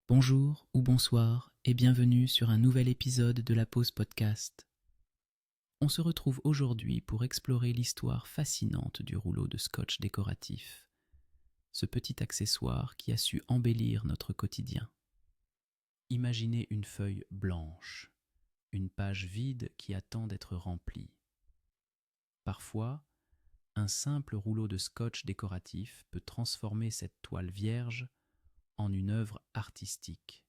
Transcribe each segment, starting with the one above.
Bonjour ou bonsoir et bienvenue sur un nouvel épisode de la Pause Podcast. On se retrouve aujourd'hui pour explorer l'histoire fascinante du rouleau de scotch décoratif, ce petit accessoire qui a su embellir notre quotidien. Imaginez une feuille blanche, une page vide qui attend d'être remplie. Parfois, un simple rouleau de scotch décoratif peut transformer cette toile vierge en une œuvre artistique.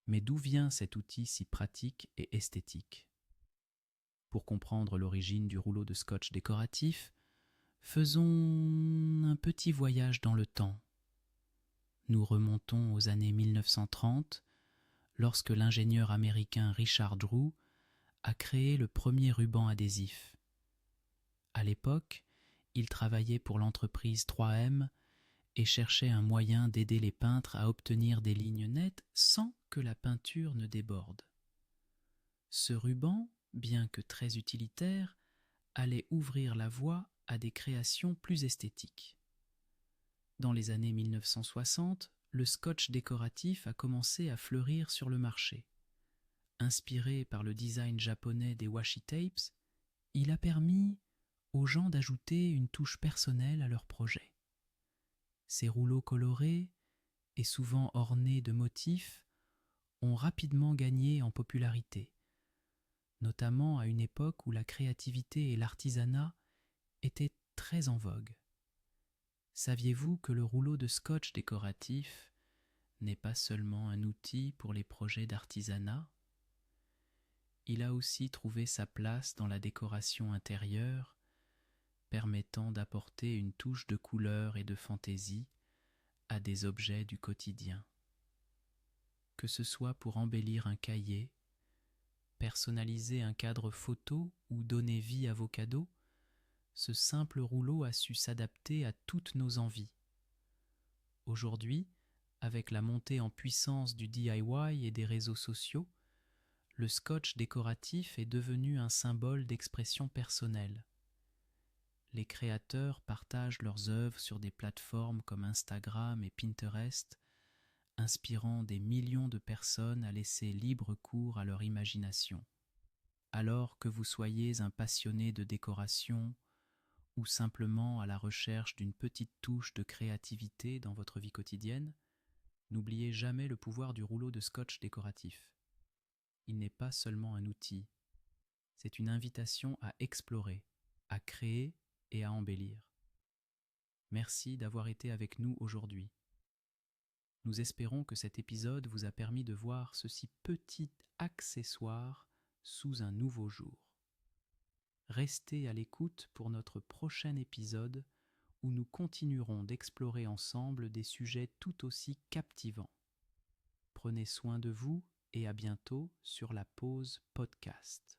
Mais d'où vient cet outil si pratique et esthétique ? Pour comprendre l'origine du rouleau de scotch décoratif, faisons un petit voyage dans le temps. Nous remontons aux années 1930, lorsque l'ingénieur américain Richard Drew a créé le premier ruban adhésif. À l'époque, il travaillait pour l'entreprise 3M et cherchait un moyen d'aider les peintres à obtenir des lignes nettes sans que la peinture ne déborde. Ce ruban, bien que très utilitaire, allait ouvrir la voie à des créations plus esthétiques. Dans les années 1960, le scotch décoratif a commencé à fleurir sur le marché. Inspiré par le design japonais des washi tapes, il a permis aux gens d'ajouter une touche personnelle à leur projet. Ces rouleaux colorés et souvent ornés de motifs ont rapidement gagné en popularité, notamment à une époque où la créativité et l'artisanat étaient très en vogue. Saviez-vous que le rouleau de scotch décoratif n'est pas seulement un outil pour les projets d'artisanat? Il a aussi trouvé sa place dans la décoration intérieure, permettant d'apporter une touche de couleur et de fantaisie à des objets du quotidien. Que ce soit pour embellir un cahier, personnaliser un cadre photo ou donner vie à vos cadeaux, ce simple rouleau a su s'adapter à toutes nos envies. Aujourd'hui, avec la montée en puissance du DIY et des réseaux sociaux, le scotch décoratif est devenu un symbole d'expression personnelle. Les créateurs partagent leurs œuvres sur des plateformes comme Instagram et Pinterest, inspirant des millions de personnes à laisser libre cours à leur imagination. Alors que vous soyez un passionné de décoration ou simplement à la recherche d'une petite touche de créativité dans votre vie quotidienne, n'oubliez jamais le pouvoir du rouleau de scotch décoratif. Il n'est pas seulement un outil, c'est une invitation à explorer, à créer et à embellir. Merci d'avoir été avec nous aujourd'hui. Nous espérons que cet épisode vous a permis de voir ce si petit accessoire sous un nouveau jour. Restez à l'écoute pour notre prochain épisode où nous continuerons d'explorer ensemble des sujets tout aussi captivants. Prenez soin de vous et à bientôt sur la Pause Podcast.